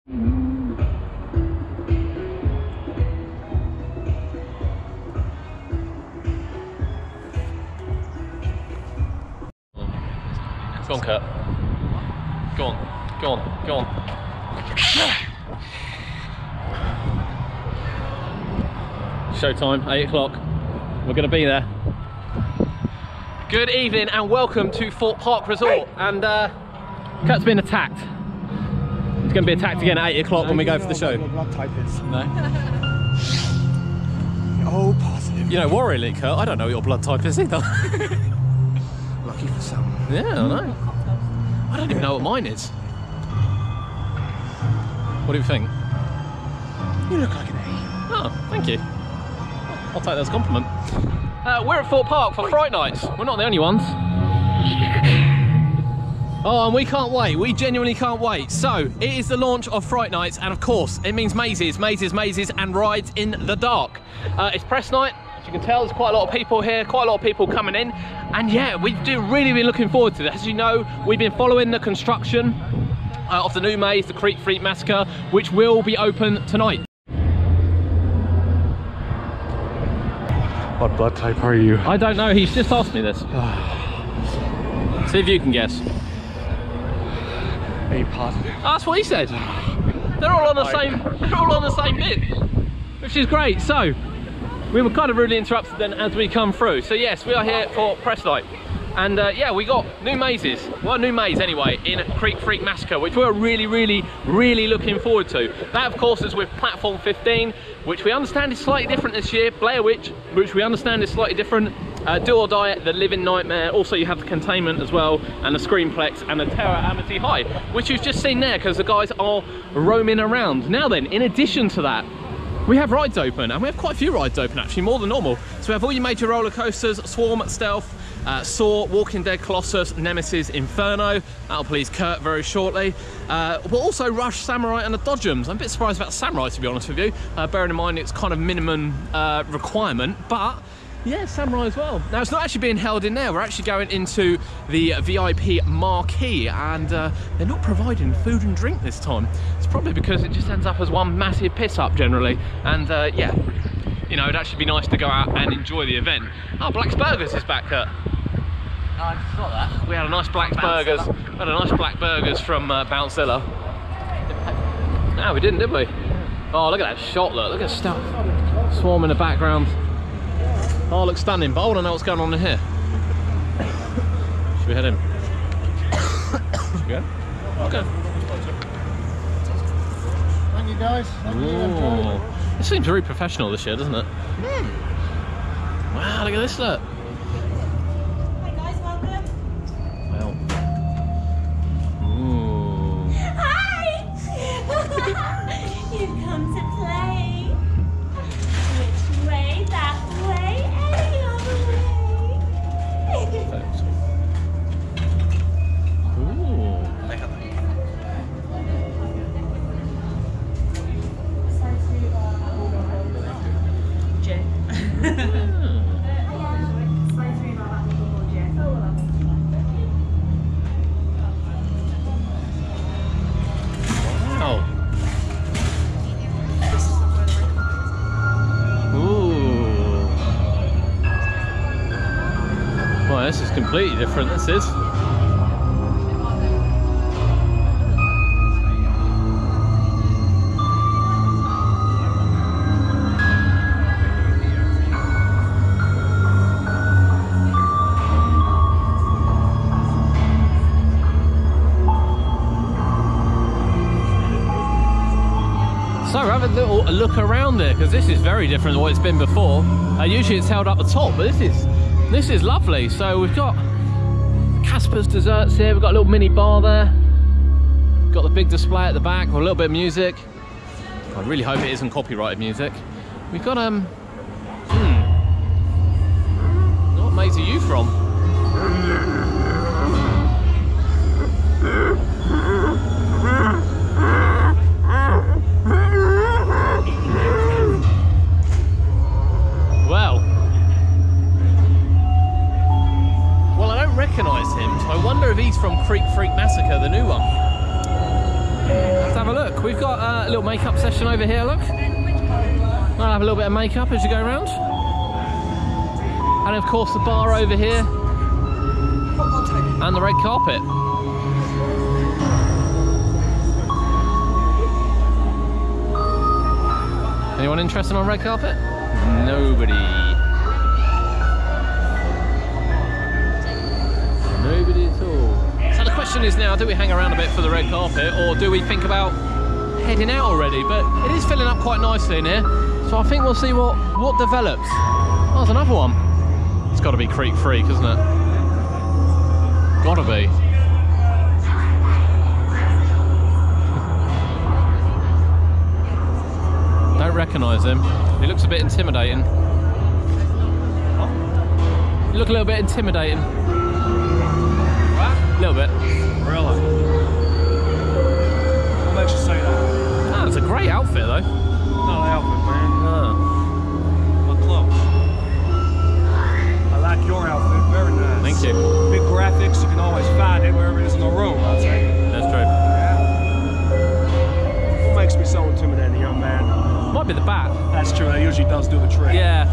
Go on, Kurt. Go on, go on, go on. Showtime, 8 o'clock. We're going to be there. Good evening and welcome to Thorpe Park Resort. And Kurt's been attacked. He's going to be attacked again at 8 o'clock when we go for the show. What your blood type is. No? Oh, positive. You know, worryingly, Kurt, I don't know what your blood type is either. Lucky for some. Yeah, I know. I don't even know what mine is. What do you think? You look like an A. Oh, thank you. I'll take that as a compliment. We're at Thorpe Park for Fright Nights. We're not the only ones. Oh, and we can't wait. We genuinely can't wait. So, it is the launch of Fright Nights, and of course, it means mazes, mazes, mazes, and rides in the dark. It's press night. As you can tell, there's quite a lot of people here, quite a lot of people coming in. And yeah, we've really been looking forward to this. As you know, we've been following the construction of the new maze, the Creek Freak Massacre, which will be open tonight. What blood type are you? I don't know, he's just asked me this. See if you can guess. A positive. That's what he said. They're all on the same bit, which is great. So we were kind of rudely interrupted then as we come through. So yes, we are here for press night. And yeah, we got new mazes. Well, new maze anyway, in Creek Freak Massacre, which we're really looking forward to. That, of course, is with platform 15, which we understand is slightly different this year. Blair Witch, which we understand is slightly different. Do or Die, The Living Nightmare. Also, you have the Containment as well, and the Screenplex, and the Terror at Amity High, which you've just seen there because the guys are roaming around. Now then, in addition to that, we have rides open, and we have quite a few rides open actually, more than normal. So we have all your major roller coasters, Swarm, Stealth, Saw, Walking Dead, Colossus, Nemesis, Inferno. That'll please Kurt very shortly. We'll also Rush, Samurai and the Dodgems. I'm a bit surprised about Samurai, to be honest with you. Bearing in mind it's kind of minimum requirement, but yeah, Samurai as well. Now, it's not actually being held in there. We're actually going into the VIP marquee, and they're not providing food and drink this time. It's probably because it just ends up as one massive piss up generally. And yeah, you know, it'd actually be nice to go out and enjoy the event. Oh, Black's Burgers is back, Kurt. No, I saw that. We had a nice Black's Burgers. We had a nice Black Burgers from Bouncezilla. No, we didn't, did we? Oh, look at that shot, look at stuff. Swarm in the background. Oh, looks stunning, but I want to know what's going on in here. Should we head in? Should we go? Okay. Thank you guys. Thank you. It seems very professional this year, doesn't it? Wow, look at this, look. Hi guys, welcome. Well. Ooh. Hi! You've come to play. Which way? That way? Any other way? Ooh. Jay. Wow. Ooh. Well, this is completely different, this is. So have a little look around there, because this is very different than what it's been before. Usually it's held up the top, but this is lovely. So we've got Casper's Desserts here. We've got a little mini bar there. We've got the big display at the back with a little bit of music. I really hope it isn't copyrighted music. We've got what maze are you from? Well, I don't recognise him, so I wonder if he's from Creek Freak Massacre, the new one. Let's have a look. we've got a little makeup session over here, look. I'll have a little bit of makeup as you go around. And of course the bar over here. And the red carpet. Anyone interested on red carpet? Nobody. Nobody at all. So the question is now, do we hang around a bit for the red carpet, or do we think about heading out already? But it is filling up quite nicely in here, so I think we'll see what develops. Oh, there's another one. It's got to be Creek Freak, isn't it? Gotta be. Don't recognise him. He looks a bit intimidating. You look a little bit intimidating. What? A little bit. Really? What makes you say that? Ah, it's a great outfit though. Not an outfit, man. Ah. My clothes. I like your outfit. Very nice. Thank you. Big graphics. You can always find it wherever it is in the room, I'll tell you. That's true. Yeah. What makes me so intimidating, young man? Might be the bat. That's true. That usually does do the trick. Yeah.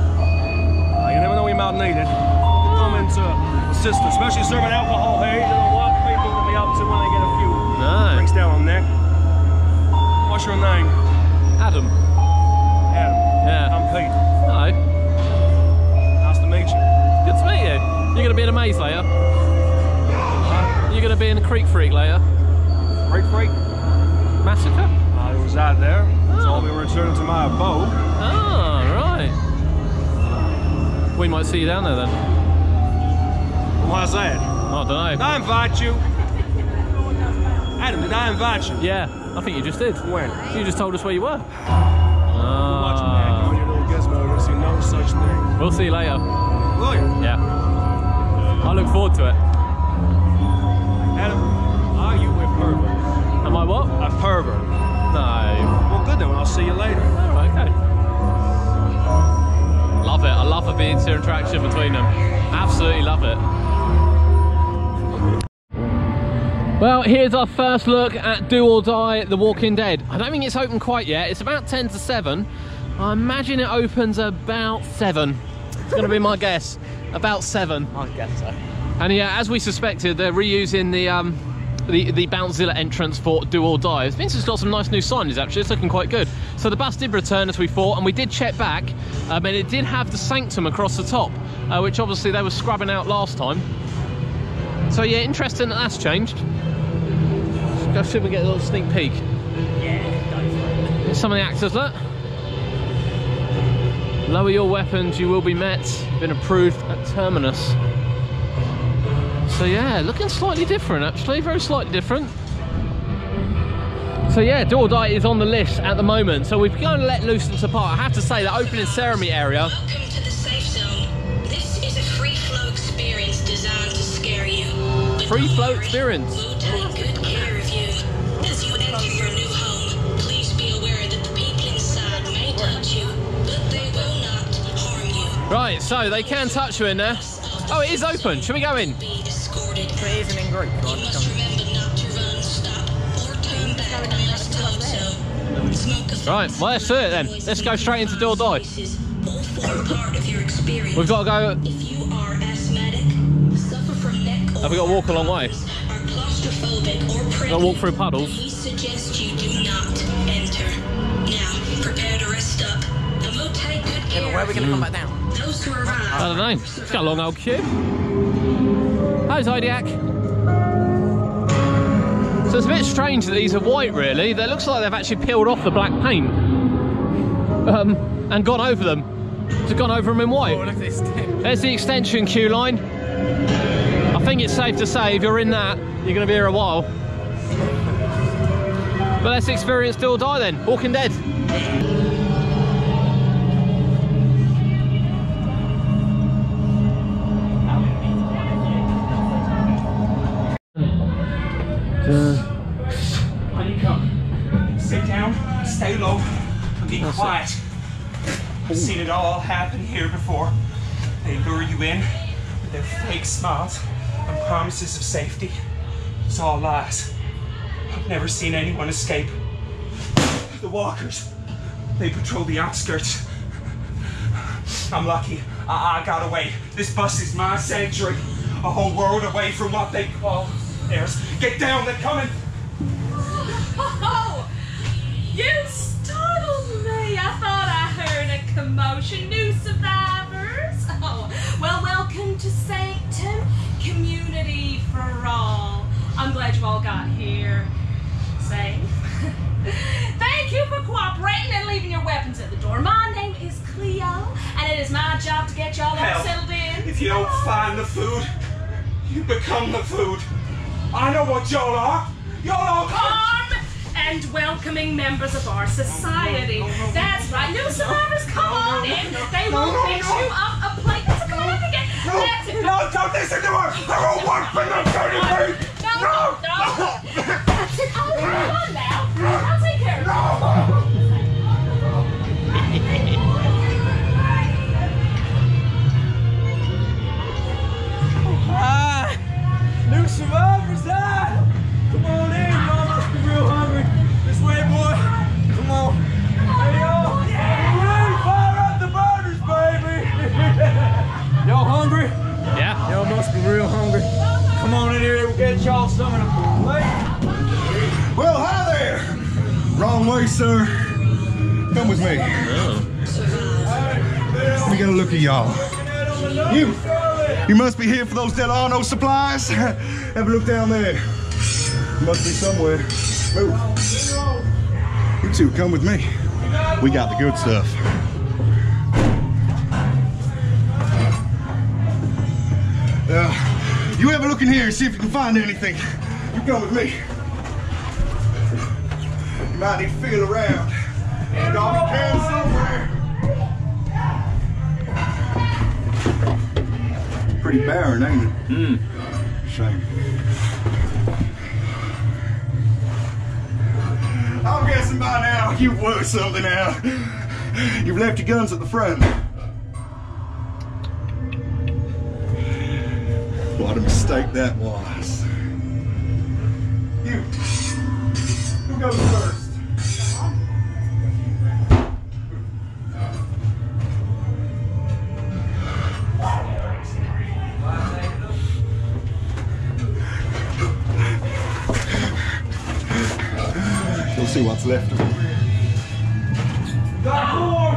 You never know when you might need it. Come into assistance, especially serving alcohol. Hey, you know what people will be up to when they get a few drinks down on their neck. What's your name? Adam. Adam. Yeah. I'm Pete. Hello. Nice to meet you. Good to meet you. You're going to be in a maze later. You're going to be in a Creek Freak later. Creek Freak Massacre? I was out there. So we were returning to my abode. Oh, right. We might see you down there then. Why's that? I don't know. Did I invite you? Adam, did I invite you? Yeah, I think you just did. When? You just told us where you were. Watching back on your little gizmo, you'll see no such thing. We'll see you later. Will you? Yeah. I look forward to it. Adam, are you a pervert? Am I what? A pervert. No. Well, good then. I'll see you later. Oh, okay. Love it. I love the interaction between them. Absolutely love it. Well, here's our first look at Do or Die, The Walking Dead. I don't think it's open quite yet. It's about 10 to 7. I imagine it opens about 7. It's going to be my guess. About 7. I guess so. And yeah, as we suspected, they're reusing the Bountzilla entrance for Do or Die. Vince's got some nice new signage actually, it's looking quite good. So the bus did return as we thought, and we did check back, and it did have the Sanctum across the top, which obviously they were scrubbing out last time. So yeah, interesting that that's changed. Let's go see if we get a little sneak peek. Yeah, go for it. Some of the actors, look. Lower your weapons, you will be met. Been approved at Terminus. So yeah, looking slightly different actually, very slightly different. So yeah, Do or Die is on the list at the moment. So we've gone to let loose and apart. I have to say, the opening ceremony area. Welcome to the safe zone. This is a free flow experience designed to scare you. But Free don't flow worry, experience. We'll take good care of you. As you enter your new home, please be aware that the people inside may touch you, but they will not harm you. Right, so they can touch you in there. Oh, it is open. Should we go in? Be escorted. But it isn't in group. You must remember not to run, stop, or turn back unless told so. Smoke a Right, well let's do it then. Let's go straight into Do or Die. voices all form part of your experience. We've got to go. If you are asthmatic, suffer from neck or Have we got to walk a long way? are claustrophobic or pregnant, Got to walk through puddles. we suggest you do not enter. Now, prepare to rest up, and we'll take good care Yeah, but where are we going to come back down? of those who arrive. I don't know. It's got a long old queue. Hi, Zodiac. So it's a bit strange that these are white, really. It looks like they've actually peeled off the black paint and gone over them. It's gone over them in white. Oh, look at this thing. There's the extension queue line. I think it's safe to say if you're in that, you're going to be here a while. But let's experience Do or Die then. Walking Dead. When you come, sit down, stay low, and be quiet. I've seen it all happen here before. They lure you in with their fake smiles and promises of safety. It's all lies. I've never seen anyone escape. The walkers. They patrol the outskirts. I'm lucky. I got away. This bus is my sanctuary. A whole world away from what they call theirs. Get down, they're coming. Oh, you startled me. I thought I heard a commotion. New survivors. Oh, well, welcome to Sanctum Community for All. I'm glad you all got here safe. Thank you for cooperating and leaving your weapons at the door. My name is Cleo, and it is my job to get y'all all settled in. If you don't find the food, you become the food. I know what y'all are. Y'all all Calm and welcoming members of our society. That's right. New survivors, come on in. They will fix you up a plate. Come on in again. That's it. No, don't listen to her. They're all working on dirty me. No. That's it. Oh, come on now. I'll take care of it. New survivors, come on in, y'all must be real hungry. This way, boy. Come on. Hey, y'all. Hey, fire up the burners, baby. Y'all hungry? Yeah. Y'all must be real hungry. Come on in here, we'll get y'all some of them. Well, hi there. Wrong way, sir. Come with me. Let me get a look at y'all. You must be here for those Delano supplies. Have a look down there. Must be somewhere. Move. You two, come with me. We got the good stuff. You have a look in here and see if you can find anything. You come with me. You might need to feel around. Doggy can somewhere. Pretty barren, ain't it? Shame. I'm guessing by now you've worked something out. You've left your guns at the front. What a mistake that was. Who goes first? We'll see what's left of him. Got more!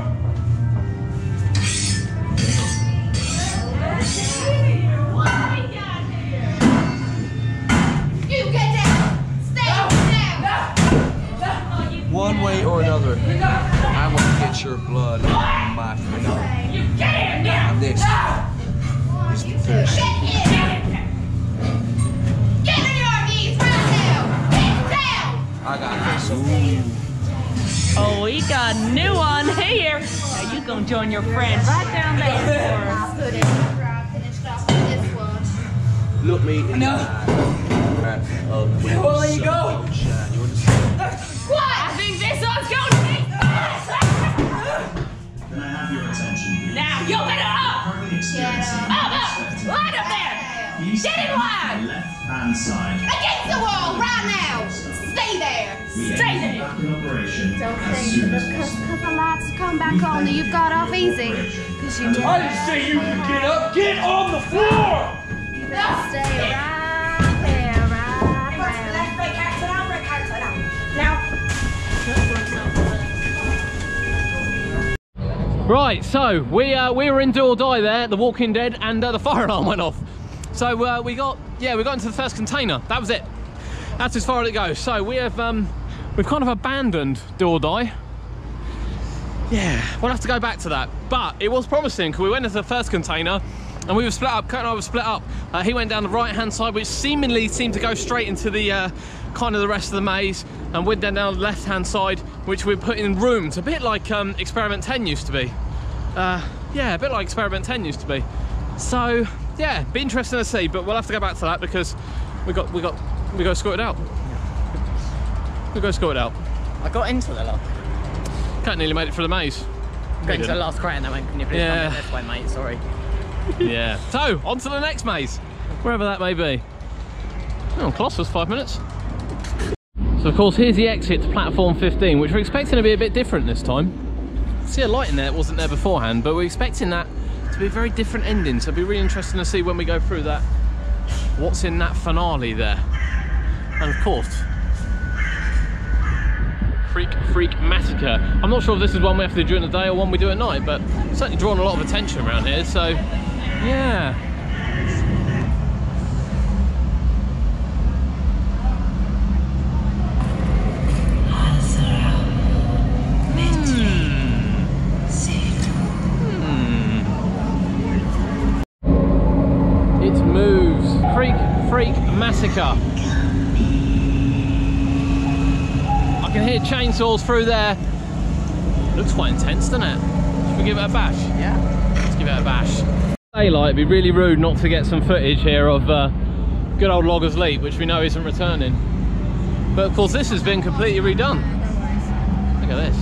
One way or another, I want to get your blood on my freedom. And this is the first. Get in your knees right now! Get down! I got this. Oh, we got a new one here. Now you gonna join your friend right down there. I'll put it after I finished off with this one. Look me in the eye. Well, there you go. You understand? What? I think this one's gonna be fast. Can I have your attention, please? Now, you better up! Currently experiencing Line up there! Get in line! left-hand side. Against the wall right now! Stay there! Stay there! Back in operation Don't as think soon that as because possible. the lights come back on that you've got off easy. Because you I didn't say you could get up. Get on the floor! better stay right there, right there. Left break out to down, break out to down. Now. Right, so we were in Do or Die there, The Walking Dead, and the fire alarm went off. So we got into the first container. That was it. That's as far as it goes. So we've kind of abandoned Do or Die. Yeah, we'll have to go back to that. But it was promising because we went into the first container and we were split up. Kurt and I were split up. He went down the right-hand side, which seemingly seemed to go straight into the kind of the rest of the maze, and went down the left-hand side, which we put in rooms, a bit like Experiment 10 used to be. Yeah, a bit like Experiment 10 used to be. So yeah, be interesting to see, but we'll have to go back to that because we got escorted out. We got escorted out. I got into the lot. Cat nearly made it through the maze. Going to the last crate and I went, can you please come this way, mate? Sorry. Yeah. So, on to the next maze, wherever that may be. Oh, close was 5 minutes. So So of course here's the exit to platform 15, which we're expecting to be a bit different this time. See a light in there that wasn't there beforehand, but we're expecting that to be a very different ending, so it'll be really interesting to see when we go through that, what's in that finale there. And of course, Creek Freak Massacre. I'm not sure if this is one we have to do during the day or one we do at night, but it's certainly drawing a lot of attention around here, so yeah. It moves. Creek Freak Massacre. I can hear chainsaws through there. Looks quite intense, doesn't it? Should we give it a bash? Yeah. Let's give it a bash. Daylight, it'd be really rude not to get some footage here of good old Loggers Leap, which we know isn't returning. But of course this has been completely redone. Look at this.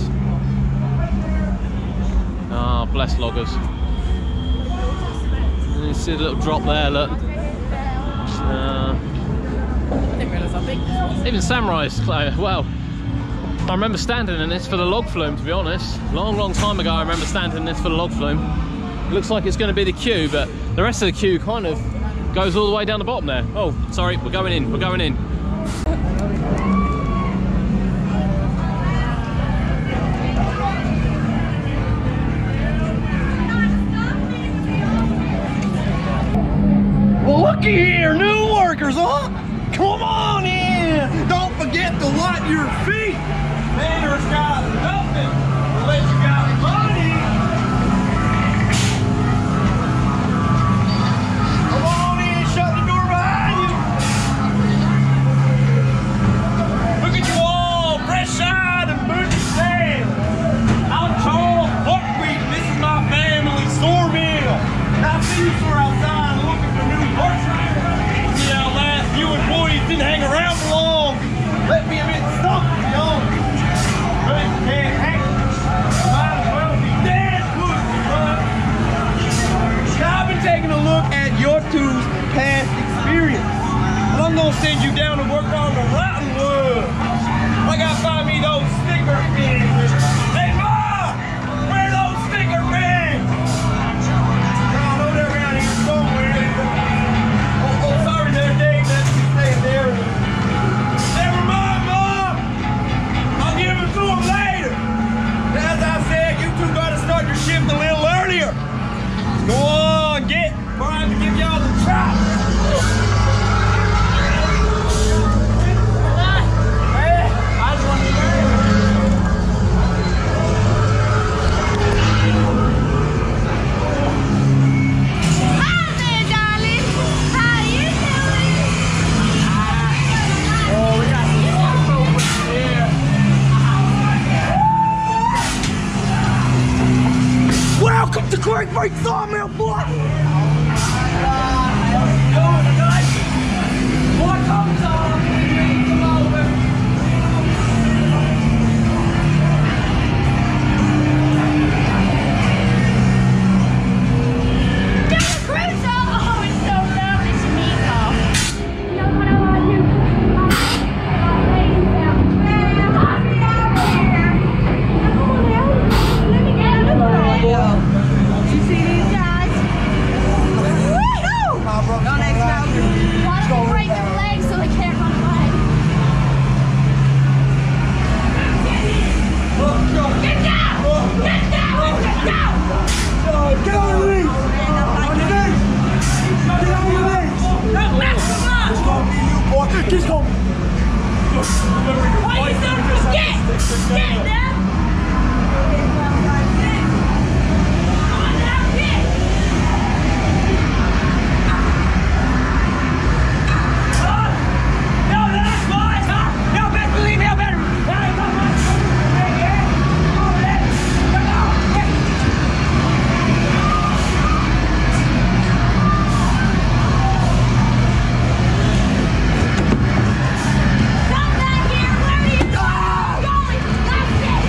Ah, oh, bless Loggers. You see a little drop there, look. I didn't realise how big this was. Even Samurai's, well, I remember standing in this for the log flume, to be honest. Long time ago I remember standing in this for the log flume. It looks like it's going to be the queue, but the rest of the queue kind of goes all the way down the bottom there. Oh, sorry, we're going in, we're going in. Well, looky here, new workers, huh? Come on in. Don't forget to wipe your feet. Manners got nothing unless you got money. Come on in, shut the door behind you. Look at you all, fresh eyed and booty sand. I'm Charles Buckwheat. This is my family sawmill. I see you for outside looking for new work. See how last few employees didn't hang around for long. Let me a bit stuck, y'all. But you can't hang. Might as well be dead, would you, bud? I've been taking a look at your two's past experience. And I'm gonna send you down to work on the rotten wood. I gotta find me those sticker pins. Hey, Ma! Where are those sticker pins? I know they're around here somewhere. Oh, sorry there, Dave. That's me staying there. Never mind, Mom. I'll give them to him later. As I said, you two gotta start your shift a little earlier. Go on, get. Or I have to give y'all the chop. I just want to welcome to Creek Freak Sawmill, boy! What comes on? Come over. Dr. Crusoe! Oh, it's so lovely to meet you. You know what I want to do? Let me get a look at you see these guys? Woo-hoo! Don't they smell good? Why don't we break their legs so they can't run away? Get down! Get down! Get down! Get on your knees! On your knees! Get on your knees! Don't mess them up! It's gonna be you, boy. Just go. Why are you so get? Get them! Come back here! Where are you going? That's it!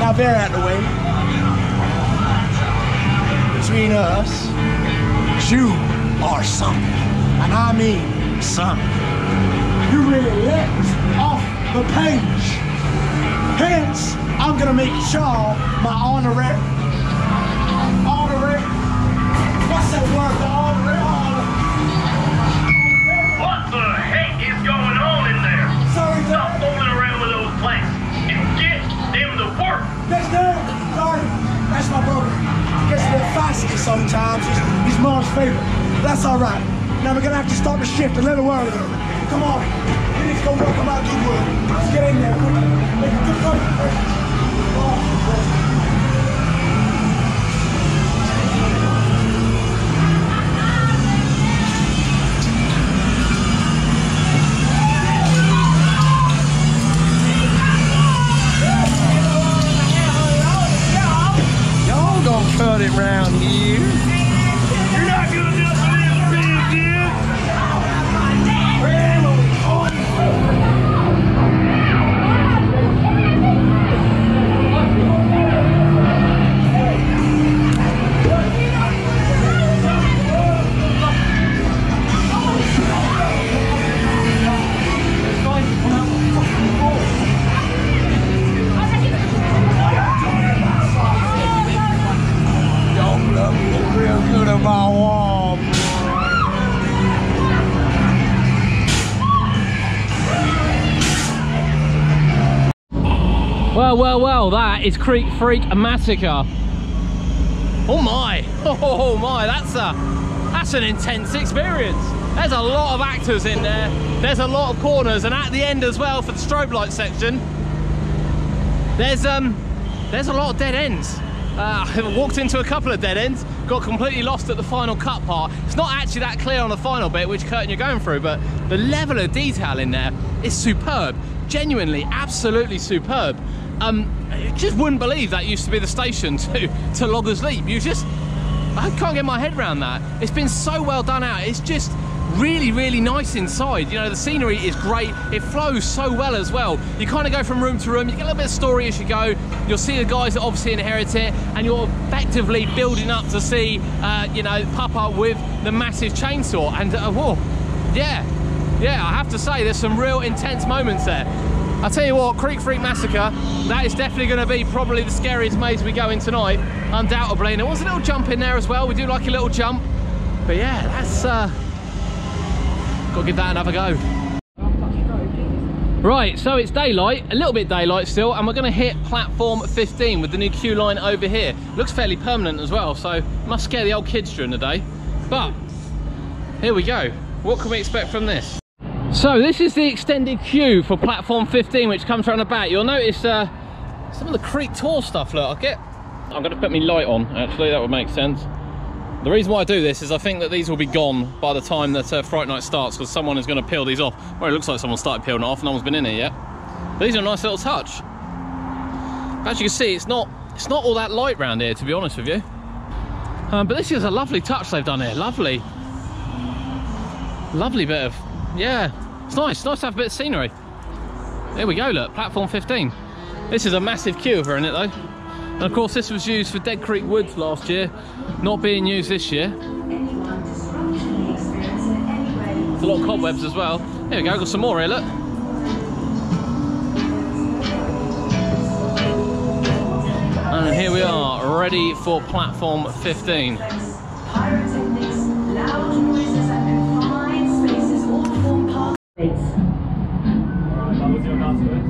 Now they're out the way. Between us, you are something. And I mean something. You really leapt off the page. Hence, I'm gonna make y'all my honorary. What's that word? The honorary. What the heck is going on in there? Sorry, Stop fooling around with those planks and get them to work. Yes, sir. Sorry. That's my brother. Gets a bit feisty sometimes. He's mom's favorite. That's all right. Now we're gonna have to start the shift a little earlier. Come on. We need to go work them out good wood. Let's get in there. Make a good work. Cut it round here. You're not gonna do something big, dude. Real good on my wall. Well, that is Creek Freak Massacre. Oh my, that's an intense experience. There's a lot of actors in there. There's a lot of corners, and at the end as well for the strobe light section, there's a lot of dead ends. I walked into a couple of dead ends, got completely lost at the final cut part. It's not actually that clear on the final bit which curtain you're going through, but the level of detail in there is superb. Genuinely, absolutely superb. You just wouldn't believe that used to be the station to Loggers Leap. I can't get my head around that. It's been so well done out. It's just really, really nice inside. You know, the scenery is great. It flows so well as well. You kind of go from room to room. You get a little bit of story as you go. You'll see the guys that obviously inherit it, and you're effectively building up to see, you know, Papa with the massive chainsaw. And whoa, yeah, I have to say, there's some real intense moments there. I'll tell you what, Creek Freak Massacre, that is definitely going to be probably the scariest maze we go in tonight, undoubtedly. And there was a little jump in there as well. We do like a little jump, but yeah, that's got to give that another go. Right, so it's daylight, a little bit daylight still, and we're going to hit platform 15 with the new queue line over here. Looks fairly permanent as well, so must scare the old kids during the day. But here we go. What can we expect from this? So this is the extended queue for platform 15, which comes around the back. You'll notice some of the Creek Tour stuff. Look, I'm going to put my light on. Actually, that would make sense. The reason why I do this is I think that these will be gone by the time that Fright Night starts, because someone is going to peel these off. Well, it looks like someone started peeling it off. No one's been in here yet. But these are a nice little touch. As you can see, it's not all that light round here, to be honest with you. But this is a lovely touch they've done here. Lovely bit of, yeah. It's nice to have a bit of scenery. There we go, look, platform 15. This is a massive queue over in it though. And of course this was used for Dead Creek Woods last year, not being used this year. There's a lot of cobwebs as well. Here we go, got some more here, look. And here we are, ready for platform 15. Pyrotechnics, loud noises and confined spaces all form part of it. Alright, that was your last word.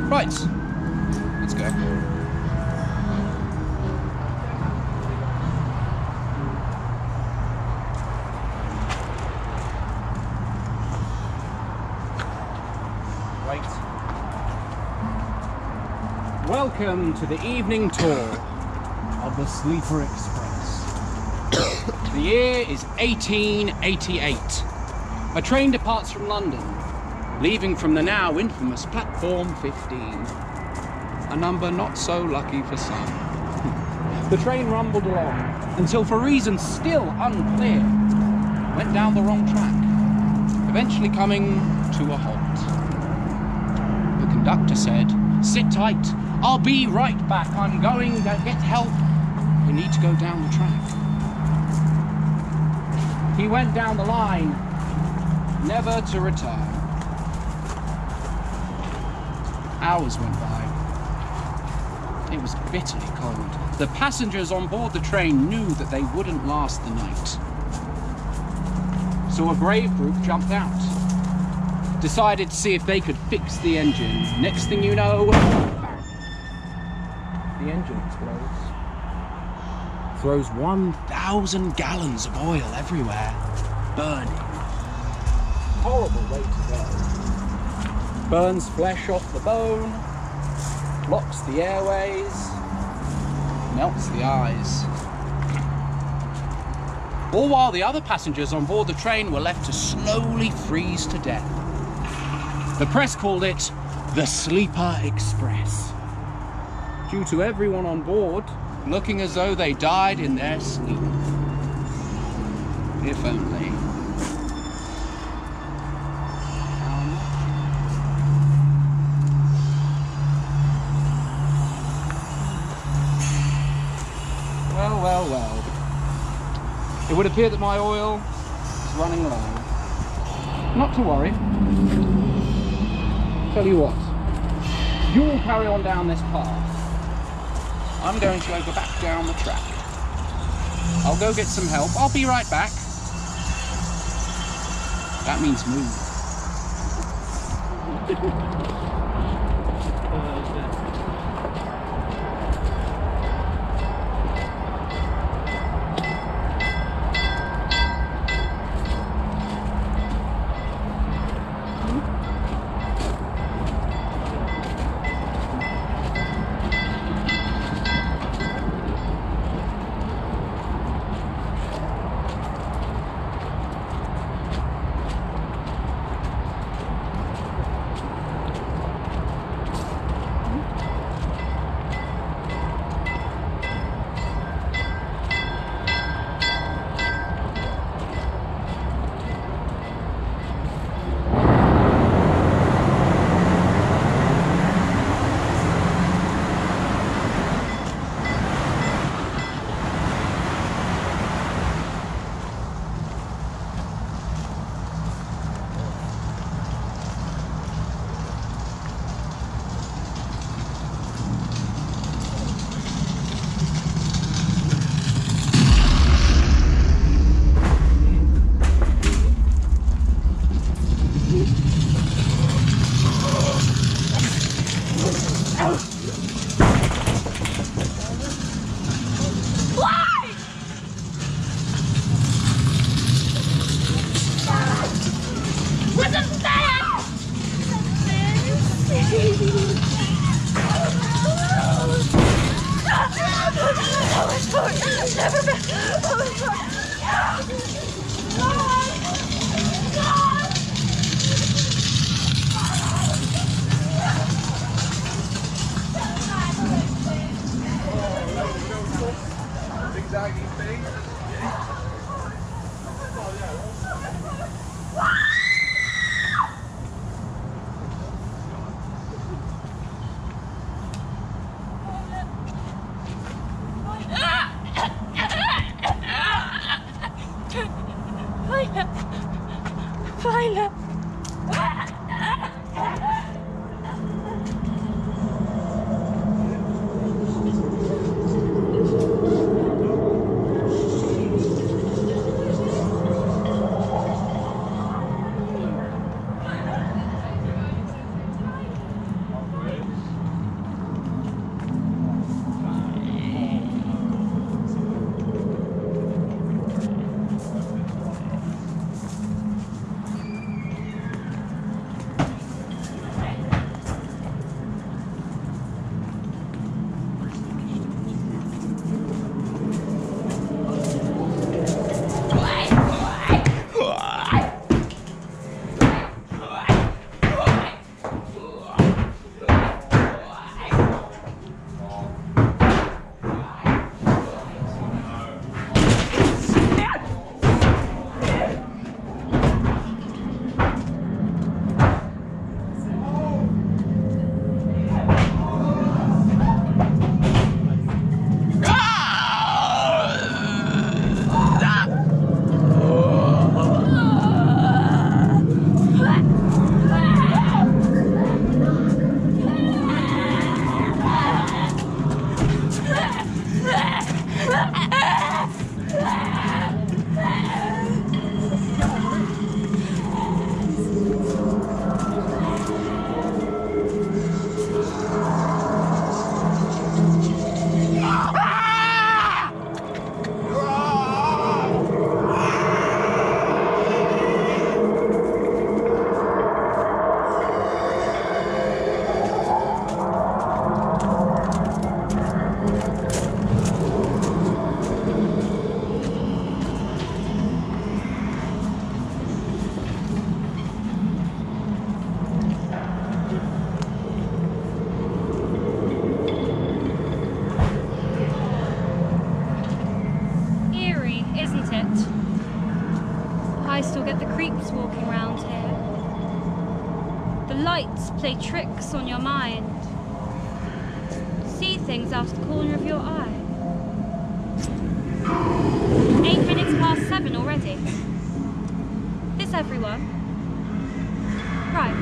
Right, let's go. Right. Welcome to the evening tour of the Sleeper Express. The year is 1888. A train departs from London, leaving from the now infamous platform 15. A number not so lucky for some. The train rumbled along, until, for reasons still unclear, went down the wrong track, eventually coming to a halt. The conductor said, "Sit tight, I'll be right back. I'm going to get help. We need to go down the track." He went down the line, never to return. Hours went by. It was bitterly cold. The passengers on board the train knew that they wouldn't last the night. So a brave group jumped out, decided to see if they could fix the engine. Next thing you know, bang. The engine explodes. Throws 1,000 gallons of oil everywhere, burning. Horrible way to go. Burns flesh off the bone, blocks the airways, melts the eyes. All while the other passengers on board the train were left to slowly freeze to death. The press called it the Sleeper Express, due to everyone on board looking as though they died in their sleep. If only. Well. It would appear that my oil is running low. Not to worry. Tell you what, you'll carry on down this path. I'm going to go back down the track. I'll go get some help. I'll be right back. That means move. I still get the creeps walking around here. The lights play tricks on your mind. See things out of the corner of your eye. 8 minutes past 7 already. This everyone? Right.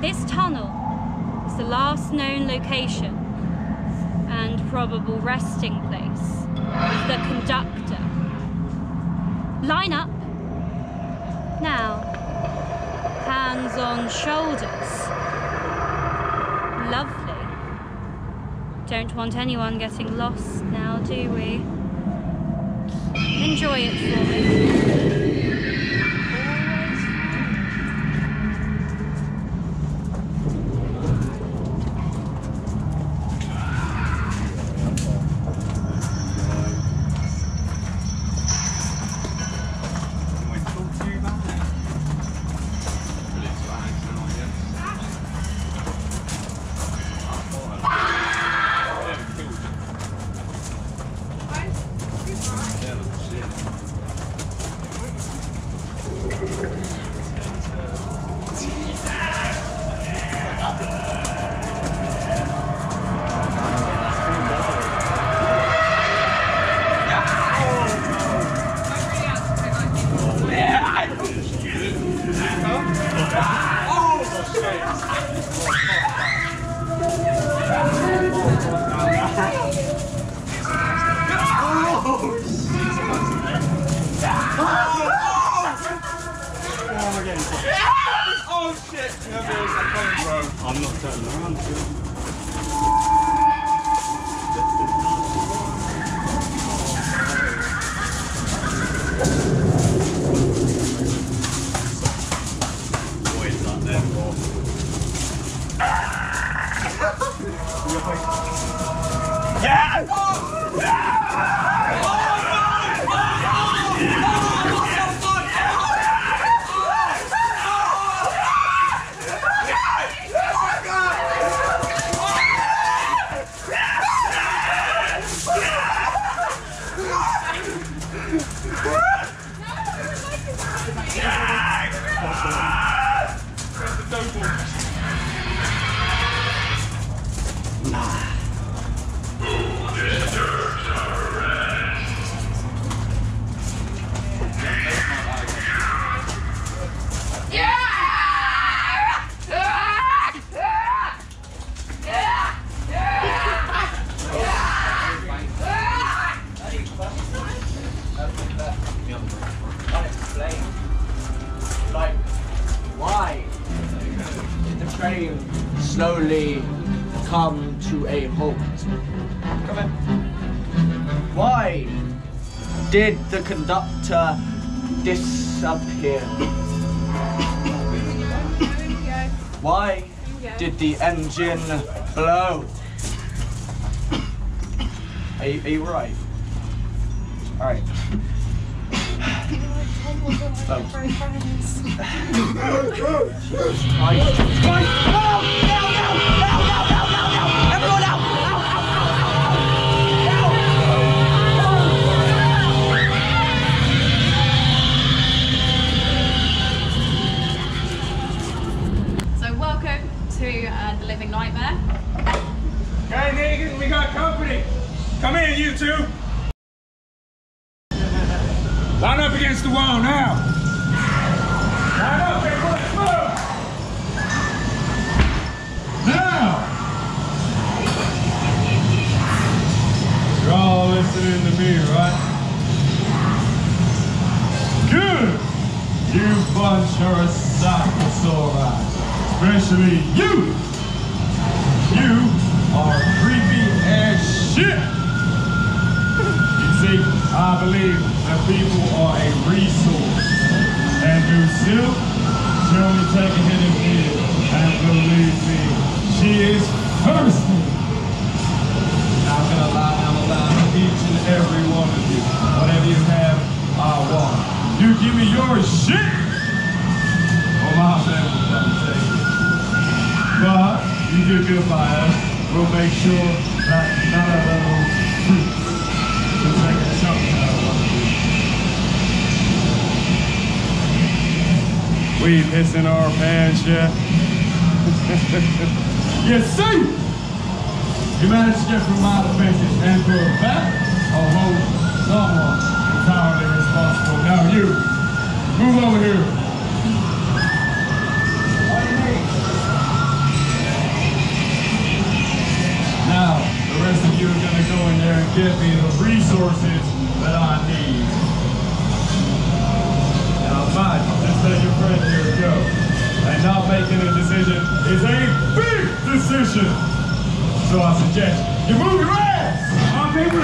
This tunnel is the last known location and probable resting place of the conductor. Line up. Now, hands on shoulders. Lovely. Don't want anyone getting lost now, do we? Enjoy it for me. Slowly come to a halt. Why did the conductor disappear? Why did the engine blow? Are you right? All right. So welcome to The Living Nightmare. Hey Negan, we got company. Come in, you two. Line up against the wall now. Line up, everyone, move. Now. You're all listening to me, right? Good. You bunch are a psychosauri. Especially you. You are creepy as shit. You see, I believe that people are a resource. And Lucille, she only take a hit and hit. And believe me, she is thirsty. I'm gonna lie for each and every one of you. Whatever you have, I want. You give me your shit, or my family will come take it. But you do good by us. We'll make sure that none of those freaks will take a chunk out of what we do. We pissing our pants yet? You see? You managed to get through my defenses and to a vet or hold someone entirely responsible. Now you, move over here. Now, the rest of you are going to go in there and get me the resources that I need. Now, Mike, just let your friend here go. And not making a decision is a big decision. So I suggest you move your ass! I'm able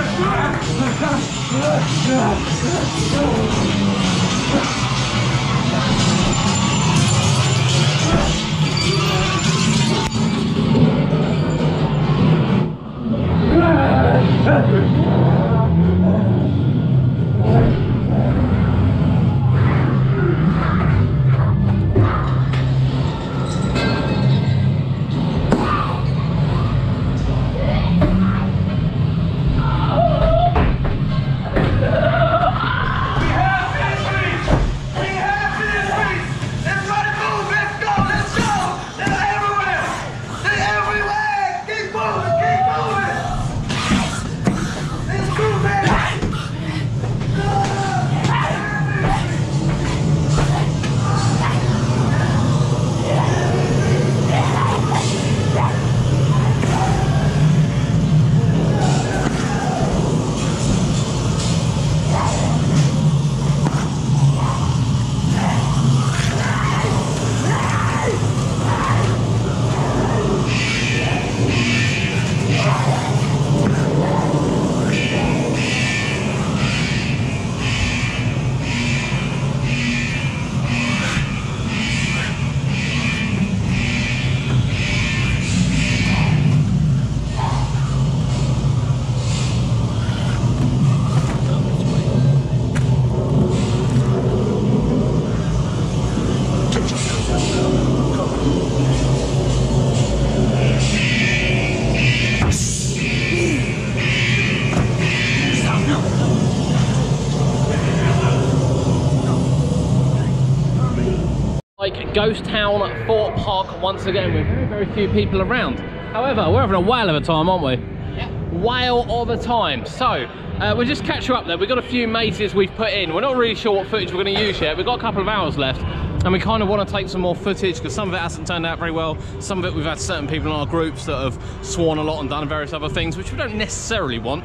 Like ghost town Thorpe Park once again with very, very few people around. However, we're having a whale of a time, aren't we? Yeah. Whale of a time. So, we'll just catch you up there. We've got a few mazes we've put in. We're not really sure what footage we're going to use yet. We've got a couple of hours left. And we kind of want to take some more footage because some of it hasn't turned out very well. Some of it we've had certain people in our groups that have sworn a lot and done various other things, which we don't necessarily want.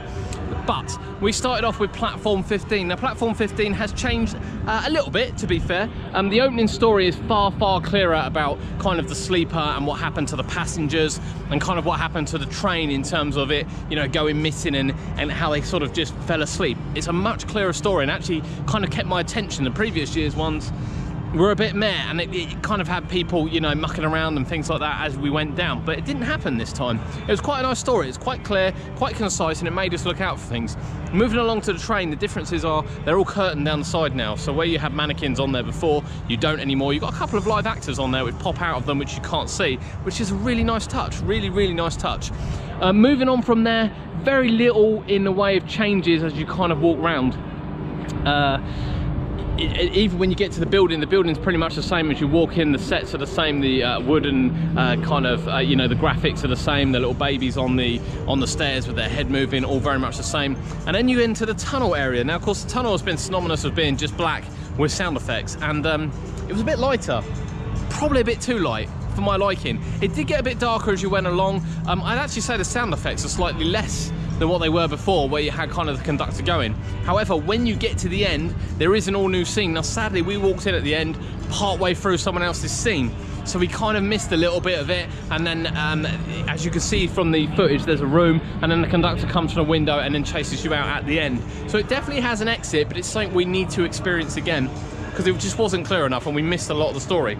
But we started off with platform 15. Now platform 15 has changed a little bit, to be fair. The opening story is far, far clearer about kind of the sleeper and what happened to the passengers and kind of what happened to the train in terms of it, you know, going missing and how they sort of just fell asleep. It's a much clearer story and actually kind of kept my attention. The previous year's ones were a bit meh, and it kind of had people, you know, mucking around and things like that as we went down, but it didn't happen this time. It was quite a nice story. It's quite clear, quite concise, and it made us look out for things. Moving along to the train, the differences are they're all curtained down the side now, so where you had mannequins on there before, you don't anymore. You've got a couple of live actors on there which pop out of them, which you can't see, which is a really nice touch, really, really nice touch. Moving on from there, very little in the way of changes as you kind of walk around. Even when you get to the building's pretty much the same as you walk in. The sets are the same, the wooden kind of, you know, the graphics are the same, the little babies on the stairs with their head moving, all very much the same. And then you enter the tunnel area. Now, of course, the tunnel has been synonymous with being just black with sound effects, and it was a bit lighter, probably a bit too light for my liking. It did get a bit darker as you went along. I'd actually say the sound effects are slightly less than what they were before, where you had kind of the conductor going. However, when you get to the end, there is an all new scene. Now, sadly, we walked in at the end, part way through someone else's scene, so we kind of missed a little bit of it. And then, as you can see from the footage, there's a room, and then the conductor comes from a window and then chases you out at the end. So it definitely has an exit, but it's something we need to experience again, because it just wasn't clear enough and we missed a lot of the story.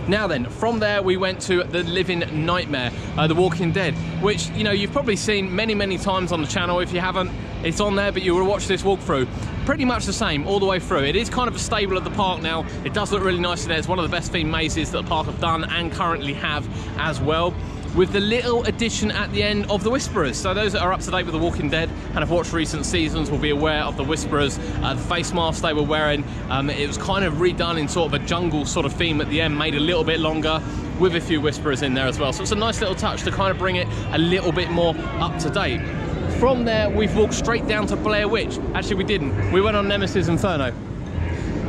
Now then, from there we went to The Living Nightmare, The Walking Dead, which, you know, you've probably seen many, many times on the channel. If you haven't, it's on there, but you will watch this walkthrough. Pretty much the same all the way through. It is kind of a staple of the park now. It does look really nice in there. It's one of the best themed mazes that the park have done and currently have as well. with the little addition at the end of the Whisperers. So those that are up to date with The Walking Dead and have watched recent seasons will be aware of the Whisperers. The face masks they were wearing, it was kind of redone in sort of a jungle sort of theme at the end, made a little bit longer with a few Whisperers in there as well. So it's a nice little touch to kind of bring it a little bit more up to date. From there, we've walked straight down to Blair Witch. Actually, we didn't. We went on Nemesis Inferno,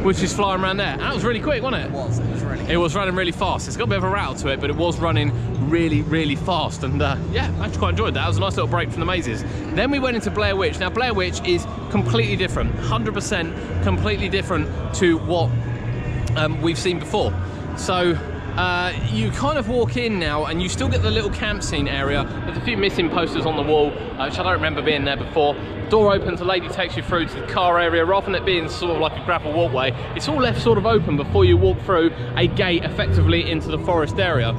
which is flying around there. And that was really quick, wasn't it? It was running really fast. It's got a bit of a rattle to it, but it was running really, really fast. And yeah, I actually quite enjoyed that. It was a nice little break from the mazes. Then we went into Blair Witch. Now, Blair Witch is completely different, 100% completely different to what we've seen before. So you kind of walk in now and you still get the little camp scene area. There's a few missing posters on the wall, which I don't remember being there before. Door opens, a lady takes you through to the car area. Rather than it being sort of like a gravel walkway, it's all left sort of open before you walk through a gate effectively into the forest area.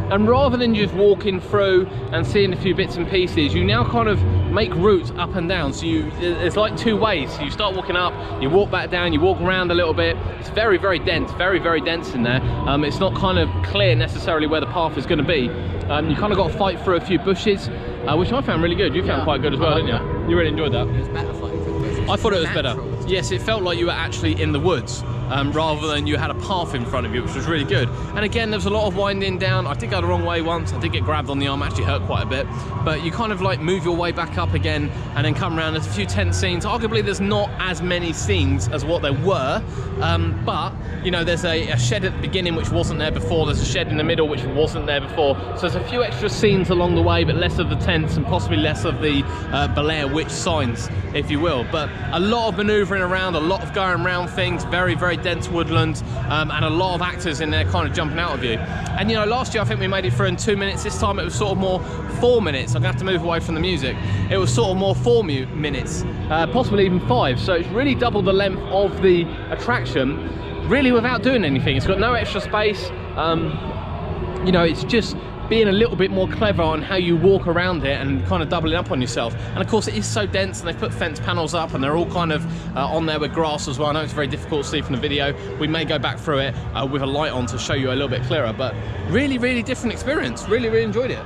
And rather than just walking through and seeing a few bits and pieces, you now kind of make routes up and down. So there's like two ways. So you start walking up, you walk back down, you walk around a little bit. It's very, very dense, very, very dense in there. It's not kind of clear necessarily where the path is going to be. You kind of got to fight through a few bushes, which I found really good. You found quite good as well, didn't you? You really enjoyed that. It was better fighting through bushes. I thought it was better. Yes, it felt like you were actually in the woods. Rather than you had a path in front of you, which was really good. And again, there was a lot of winding down. I did go the wrong way once. I did get grabbed on the arm, actually hurt quite a bit. But you kind of like move your way back up again and then come around. There's a few tense scenes. Arguably, there's not as many scenes as what there were. But, you know, there's a shed at the beginning which wasn't there before. There's a shed in the middle which wasn't there before. So there's a few extra scenes along the way, but less of the tents and possibly less of the Blair Witch signs, if you will. But a lot of manoeuvring around, a lot of going around things, very, very dense woodland, and a lot of actors in there kind of jumping out of you. And you know, last year I think we made it through in 2 minutes. This time it was sort of more 4 minutes. I'm gonna have to move away from the music. It was sort of more 4 minutes, possibly even 5. So it's really double the length of the attraction, really without doing anything. It's got no extra space. You know, it's just being a little bit more clever on how you walk around it and kind of doubling up on yourself. And of course it is so dense, and they've put fence panels up and they're all kind of on there with grass as well. I know it's very difficult to see from the video. We may go back through it with a light on to show you a little bit clearer, but really, really different experience. Really, really enjoyed it.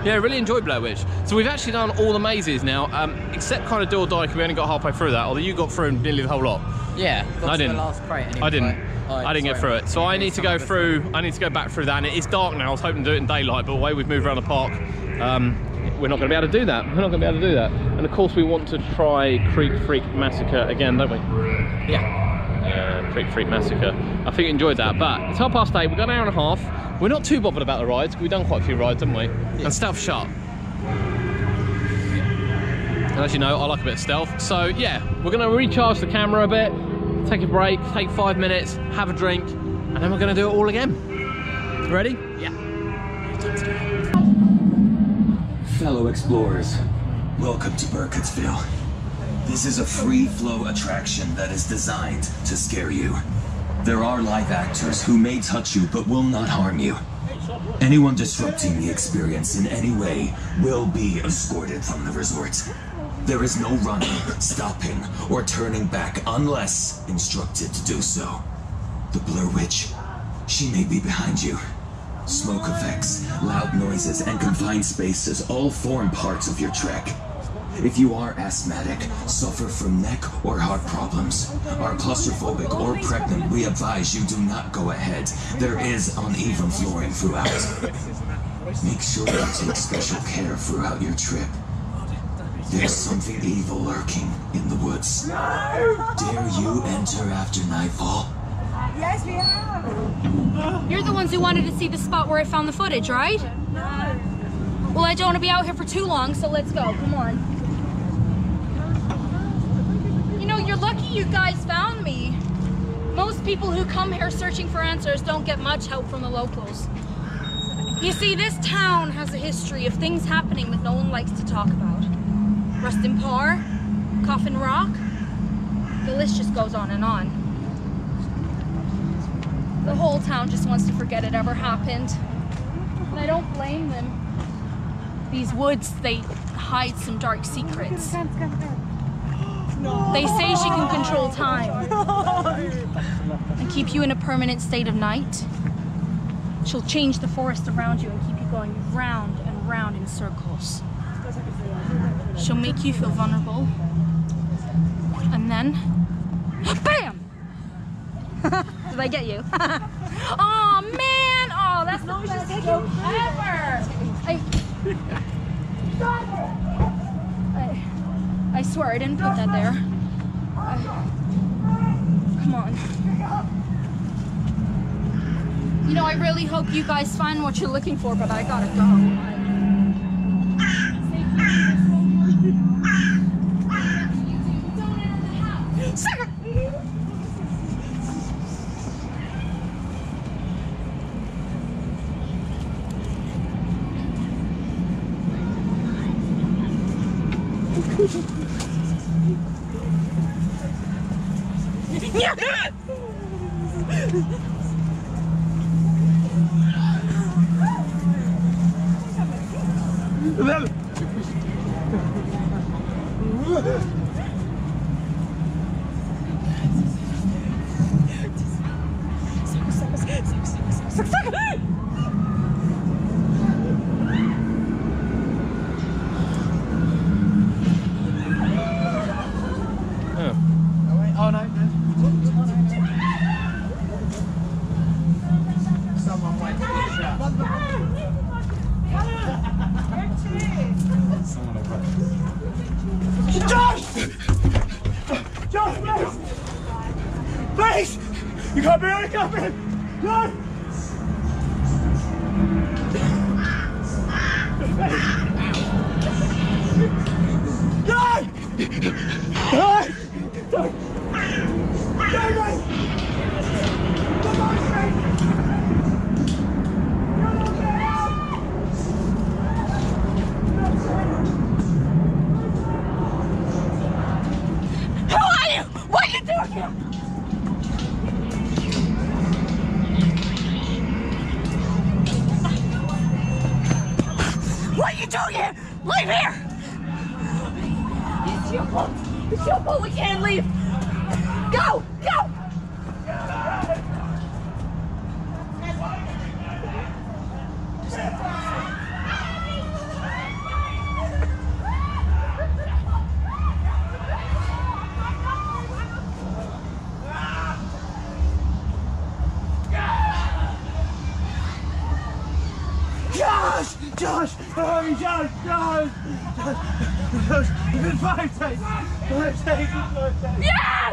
Yeah, really enjoyed Blair Witch. So we've actually done all the mazes now, except kind of Do or Die, because we only got halfway through that, although you got through nearly the whole lot. Yeah, I didn't. The last crate anyway. I didn't get through it, so I need to go through. I need to go back through that, and it is dark now. I was hoping to do it in daylight, but the way we've moved around the park, we're not going to be able to do that. We're not going to be able to do that. And of course, we want to try Creek Freak Massacre again, don't we? Yeah. Creek Freak Massacre. I think you enjoyed that, but it's 8:30. We've got an hour and a half. We're not too bothered about the rides. We've done quite a few rides, haven't we? Yeah. And stealth shut. And as you know, I like a bit of stealth. So yeah, we're going to recharge the camera a bit, take a break, take 5 minutes, have a drink, and then we're going to do it all again. Ready? Yeah. Fellow explorers, welcome to Burkittsville. This is a free-flow attraction that is designed to scare you. There are live actors who may touch you but will not harm you. Anyone disrupting the experience in any way will be escorted from the resort. There is no running, stopping, or turning back unless instructed to do so. The Blair Witch, she may be behind you. Smoke effects, loud noises, and confined spaces all form parts of your trek. If you are asthmatic, suffer from neck or heart problems, are claustrophobic or pregnant, we advise you do not go ahead. There is uneven flooring throughout. Make sure you take special care throughout your trip. There's something evil lurking in the woods. Dare you enter after nightfall? Yes, we are. You're the ones who wanted to see the spot where I found the footage, right? Well, I don't want to be out here for too long, so let's go. Come on. You know, you're lucky you guys found me. Most people who come here searching for answers don't get much help from the locals. You see, this town has a history of things happening that no one likes to talk about. Rustin Parr, Coffin Rock, the list just goes on and on. The whole town just wants to forget it ever happened. And I don't blame them. These woods, they hide some dark secrets. They say she can control time and keep you in a permanent state of night. She'll change the forest around you and keep you going round and round in circles. She'll make you feel vulnerable. And then, BAM! Did I get you? Oh man! Oh, that's the best joke ever! I swear I didn't put that there. Come on. You know, I really hope you guys find what you're looking for, but I gotta go. Sucker! Please! You got me on the carpet! No! Who are you? What are you doing here? What are you doing here? Leave here! It's your fault. It's your fault. We can't leave. Go! Go! Josh! Hurry, Josh! Josh! Josh! It's been 5 days! 5 days! 5 days! Yeah!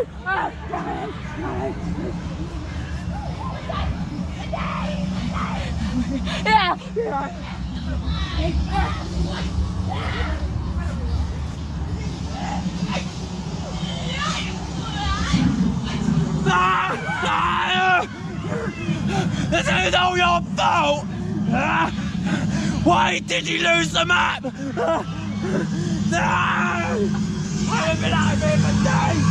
Yeah! This is all your fault! Why did you lose the map? No! I haven't been out of here for days!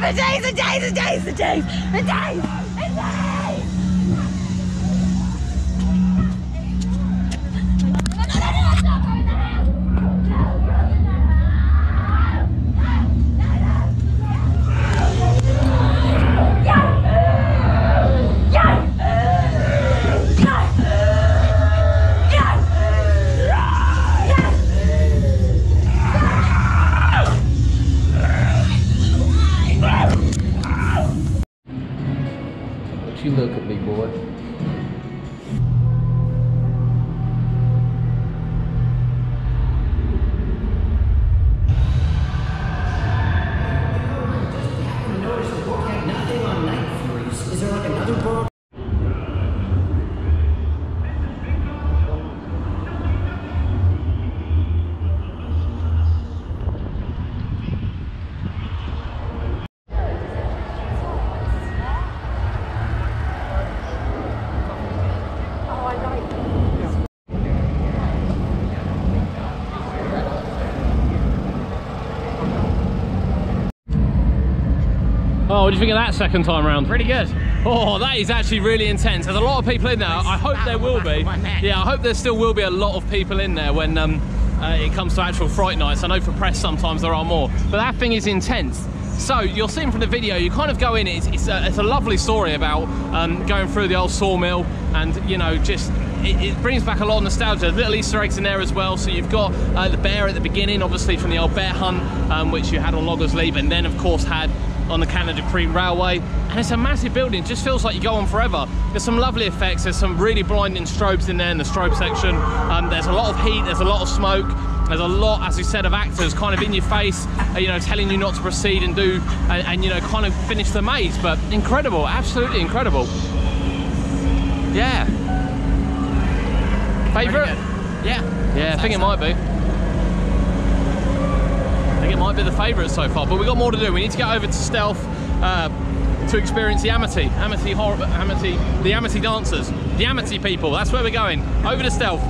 For days and days and days and days and days and days! You look at me, boy. Nothing on Night Furies. Is there like another book? Oh, what do you think of that second time round? Pretty good. Oh, that is actually really intense. There's a lot of people in there. I hope there will be. Yeah, I hope there still will be a lot of people in there when it comes to actual Fright Nights. I know for press sometimes there are more, but that thing is intense. So you'll see from the video, you kind of go in, it's a lovely story about going through the old sawmill, and you know, just it brings back a lot of nostalgia. Little Easter eggs in there as well. So you've got the bear at the beginning, obviously from the old bear hunt, which you had on Loggers Leap, and then of course had on the Canada Creek Railway. And it's a massive building, it just feels like you go on forever. There's some lovely effects, there's some really blinding strobes in there in the strobe section. There's a lot of heat, there's a lot of smoke. There's a lot, as we said, of actors kind of in your face, you know, telling you not to proceed and do, and you know, kind of finish the maze. But incredible, absolutely incredible. Yeah. Favourite? Yeah, I think it might be. I think it might be the favourite so far, but we've got more to do. We need to get over to Stealth to experience the Amity dancers, the Amity people. That's where we're going. Over to Stealth.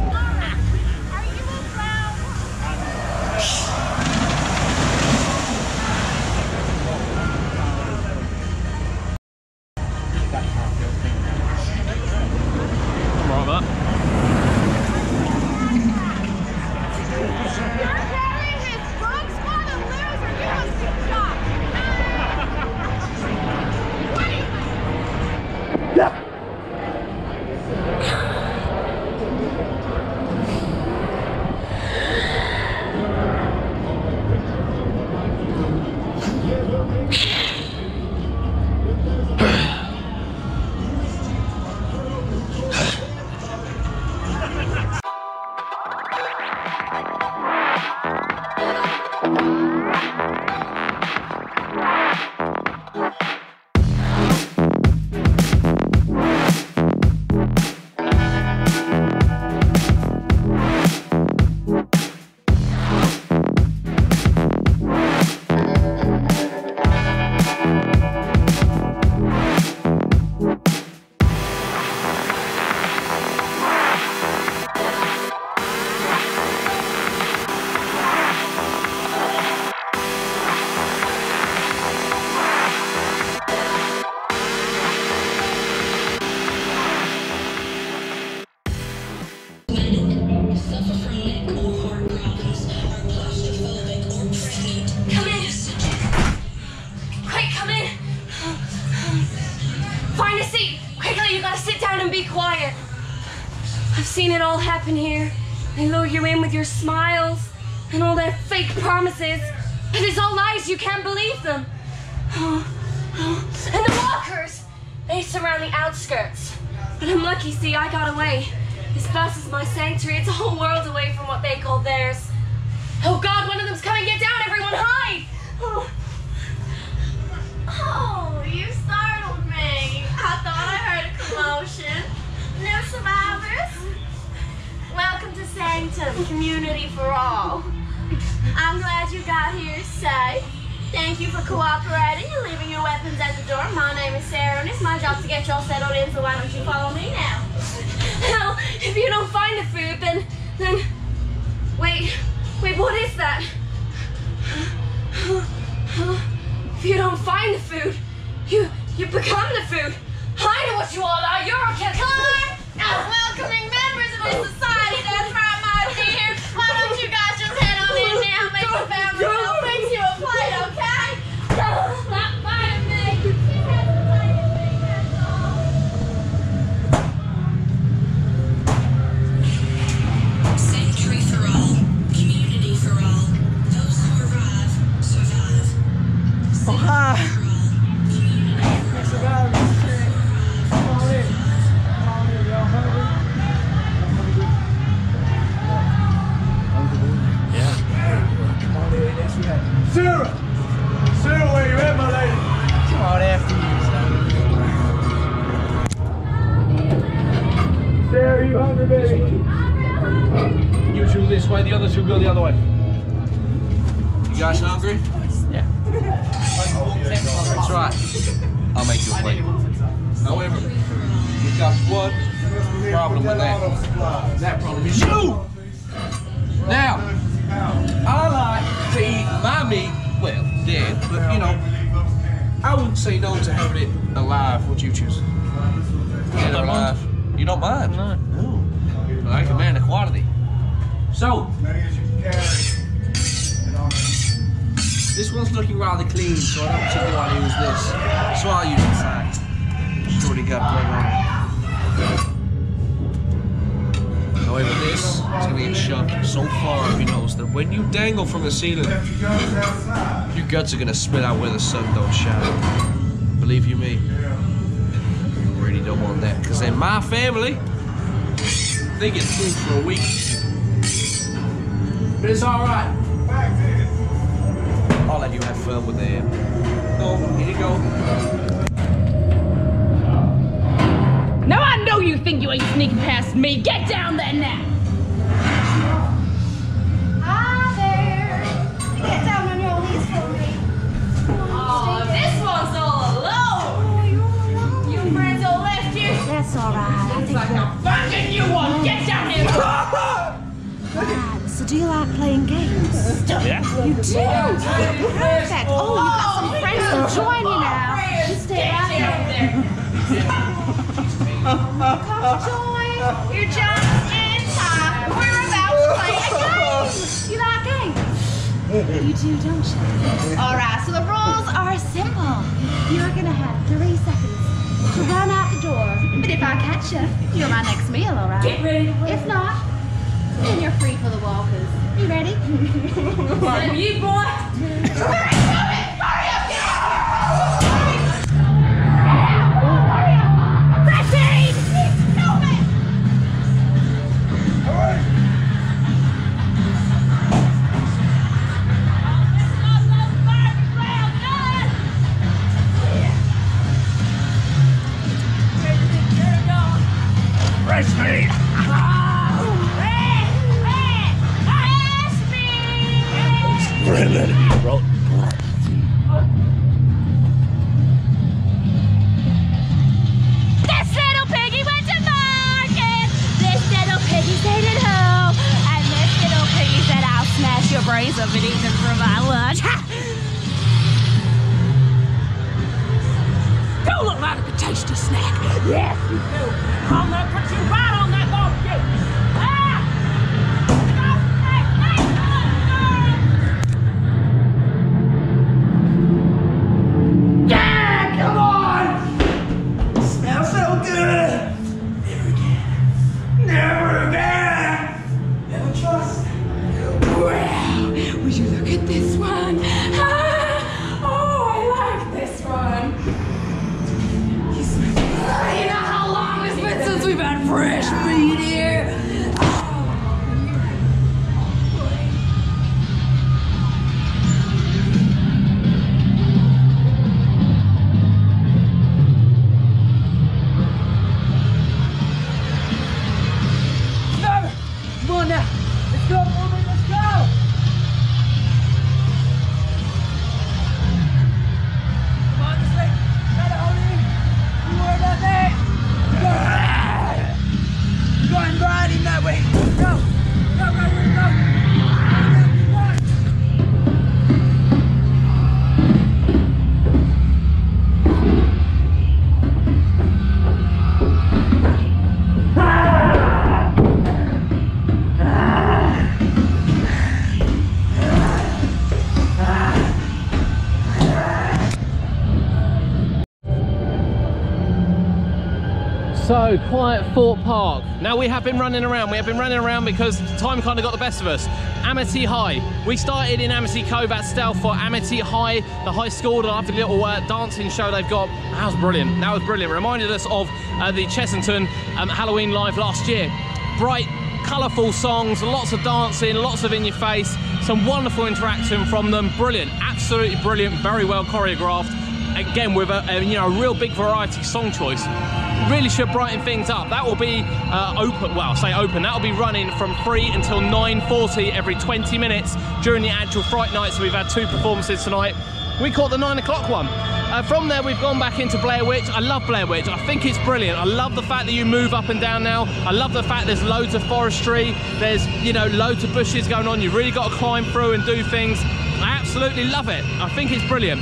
Seen it all happen here. They lure you in with your smiles and all their fake promises, but it's all lies. You can't believe them. And the walkers, they surround the outskirts. But I'm lucky, see, I got away. This bus is my sanctuary. It's a whole world away from what they call theirs. Oh God, one of them's coming. Get down, everyone, hide! Oh, you startled me. I thought I heard a commotion. New survivors? Welcome to Sanctum, community for all. I'm glad you got here safe. Thank you for cooperating and leaving your weapons at the door. My name is Sarah and it's my job to get you all settled in, so why don't you follow me now? Well, if you don't find the food, then... Wait, what is that? If you don't find the food, you become the food. I know what you all are. You're a killer. As welcoming members of this society, that's right, my dear. Why don't you guys just head on in now, make the family meal, fix you a plate, okay? Stop fighting me. Sanctuary for all, community for all. Those who arrive, survive. Oh, hi. Sarah! Sarah, where you at, my lady? Come on, after you, son. Sarah, you hungry, baby? You two this way, the other two go the other way. You guys hungry? Yeah. That's right. I'll make you a plate. However, we've got one problem with that. That problem is you! Now, I like to eat my meat, well, dead, but you know, I wouldn't say no to having it alive. Would you choose? I don't mind. You don't mind? No. I like a man of quality. So, this one's looking rather clean, so I don't particularly want to use this. So I'll use the fact. It's already got blood on it. However, this is going to get shoved so far up your nose that when you dangle from the ceiling, your guts are going to spit out where the sun don't shine. Believe you me. I really don't want that, because in my family, they get food for a week. But it's alright. I'll let you have fun with it. No, here you go. Now I know you think you ain't sneaking past me. Get down there now. Hi there. Get down on your knees for me. Oh, this one's all alone. Your friends all left you. That's alright. It's like a fucking you one. Get down here. So do you like playing games? Yeah. You do? Perfect. Oh, you've got some friends to join you now. You stay right here. Come join. You're just in time. We're about to play a game. You like games? You do, don't you? Alright, so the rules are simple. You're gonna have 3 seconds to run out the door. But if I catch you, you're my next meal, alright? Get ready. If not, then you're free for the walkers. You ready? Well, you boy. Hurry up! Fresh meat! This little piggy went to market. This little piggy stayed at home. And this little piggy said, I'll smash your brains up and eat them for my lunch. You look like a tasty snack. Yes, you do. I'm gonna put you right on that barbecue. Yeah, come on! Smells so good! Never again. Never again! Never trust. Wow, would you look at this one? Oh, I like this one. You know how long it's been since we've had fresh meat here? Come on now. Let's go, woman, let's go! Come on, this way. Try to hold in. You worry about that. Go and ride him that way. Go. Go, go, go, go. So, quiet Thorpe Park. Now we have been running around. We have been running around because time kind of got the best of us. Amity High. We started in Amity Cove at Stealth for Amity High, the high school, the lovely little dancing show they've got. That was brilliant. That was brilliant. Reminded us of the Chessington Halloween Live last year. Bright, colourful songs, lots of dancing, lots of in your face, some wonderful interaction from them. Brilliant, absolutely brilliant, very well choreographed. Again, with a real big variety song choice. Really should brighten things up. That will be open, well, I say open, that will be running from 3 until 9:40 every 20 minutes during the actual Fright Nights. So we've had 2 performances tonight. We caught the 9 o'clock one. From there, we've gone back into Blair Witch. I love Blair Witch. I think it's brilliant. I love the fact that you move up and down now. I love the fact there's loads of forestry. There's, loads of bushes going on. You've really got to climb through and do things. I absolutely love it. I think it's brilliant.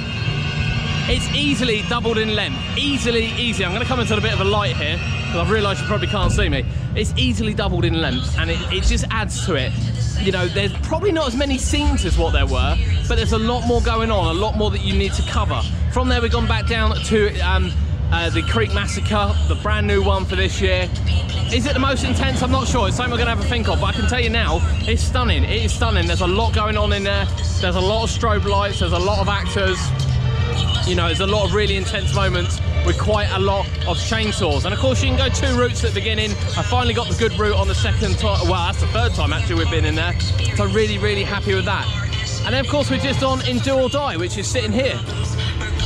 It's easily doubled in length. Easily. I'm going to come into a bit of a light here, because I've realised you probably can't see me. It's easily doubled in length, and it just adds to it. You know, there's probably not as many scenes as what there were, but there's a lot more going on, a lot more that you need to cover. From there, we've gone back down to the Creek Massacre, the brand new one for this year. Is it the most intense? I'm not sure. It's something we're going to have a think of, but I can tell you now, it's stunning. It is stunning. There's a lot going on in there. There's a lot of strobe lights. There's a lot of actors. You know, there's a lot of really intense moments with quite a lot of chainsaws. And of course, you can go 2 routes at the beginning. I finally got the good route on the second time. Well, that's the 3rd time actually we've been in there. So really, really happy with that. And then of course, we're just on in Do or Die, which is sitting here.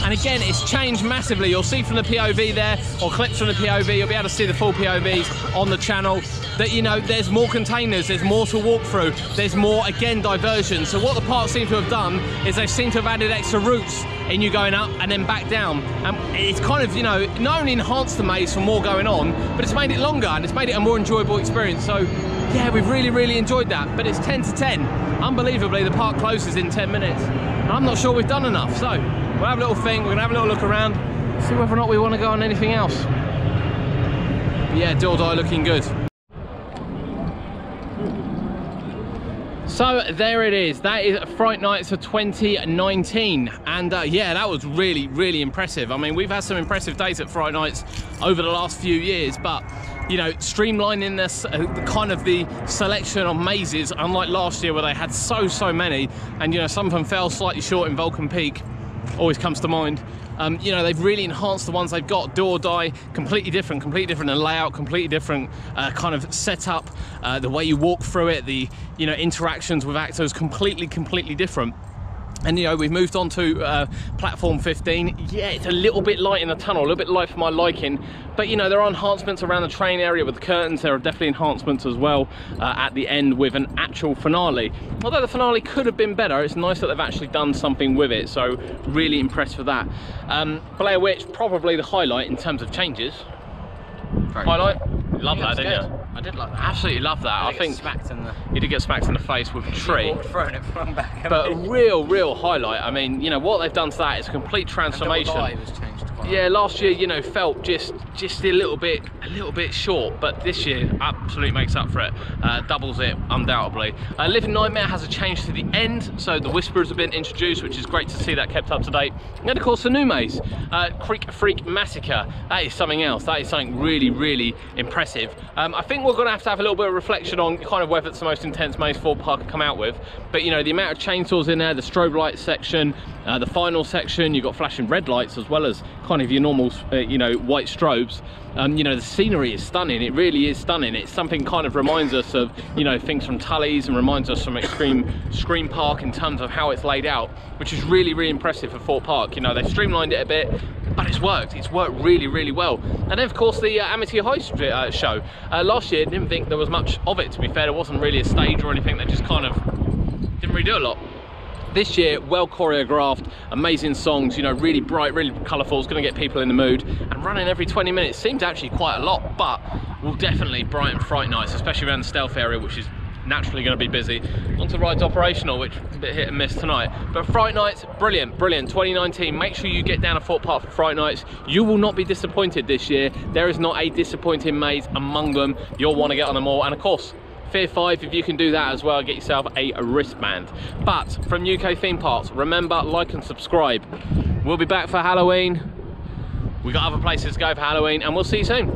And again, it's changed massively. You'll see from the POV there, or clips from the POV, you'll be able to see the full POVs on the channel, that, you know, there's more containers, there's more to walk through, there's more, again, diversion. So what the park seem to have done is they seem to have added extra routes in you going up and then back down. And it's kind of, you know, not only enhanced the maze for more going on, but it's made it longer and it's made it a more enjoyable experience. So yeah, we've really, really enjoyed that. But it's 10 to 10. Unbelievably, the park closes in 10 minutes. And I'm not sure we've done enough. So we'll have a little think, we're gonna have a little look around, see whether or not we want to go on anything else. But yeah, Do or Die looking good. So there it is, that is Fright Nights of 2019, and yeah, that was really, really impressive. I mean, we've had some impressive days at Fright Nights over the last few years, but you know, streamlining this kind of the selection of mazes, unlike last year where they had so many, and you know, some of them fell slightly short in Vulcan Peak, always comes to mind. You know, they've really enhanced the ones they've got. Do or Die, completely different in layout, completely different kind of setup, the way you walk through it, the, you know, interactions with actors, completely different. And you know, we've moved on to platform 15. Yeah, it's a little bit light in the tunnel, a little bit light for my liking, but you know, there are enhancements around the train area with the curtains. There are definitely enhancements as well at the end with an actual finale. Although the finale could have been better, it's nice that they've actually done something with it, so really impressed with that. Blair Witch, probably the highlight in terms of changes. Highlight? Love that, didn't you? I did like that. Absolutely love that. I think you did get smacked in the face with a tree. Throwing it from back. But a real highlight. I mean, you know, what they've done to that is a complete transformation. And the was changed quite yeah, last year, you know, felt just a little bit short, but this year absolutely makes up for it. Doubles it undoubtedly. Living Nightmare has a change to the end, so the Whisperers have been introduced, which is great to see that kept up to date. And of course, the new maze, Creek Freak Massacre. That is something else. That is something really impressive. I think we're going to have a little bit of reflection on kind of whether it's the most intense maze Thorpe Park have come out with. But you know, the amount of chainsaws in there, the strobe light section, the final section, you've got flashing red lights as well as kind of your normal, you know, white strobes. You know, the scenery is stunning. It really is stunning. It's something kind of reminds us of, you know, things from Tully's and reminds us from Extreme Scream Park in terms of how it's laid out, which is really impressive for Thorpe Park. You know, they've streamlined it a bit, but it's worked really well. And then of course the Amity High show. Last year, didn't think there was much of it, to be fair. There wasn't really a stage or anything. They just kind of didn't really do a lot. This year, well choreographed, amazing songs, you know, really bright, really colourful. It's going to get people in the mood, and running every 20 minutes seems actually quite a lot, but will definitely brighten Fright Nights, especially around the stealth area, which is naturally going to be busy. Onto the rides operational, which is a bit hit and miss tonight. But Fright Nights, brilliant 2019. Make sure you get down to Thorpe Park for Fright Nights. You will not be disappointed this year. There is not a disappointing maze among them. You'll want to get on them all, and of course, Fear 5, if you can do that as well, get yourself a wristband. But from UK Theme Parks, remember, like and subscribe. We'll be back for Halloween. We got other places to go for Halloween, and we'll see you soon.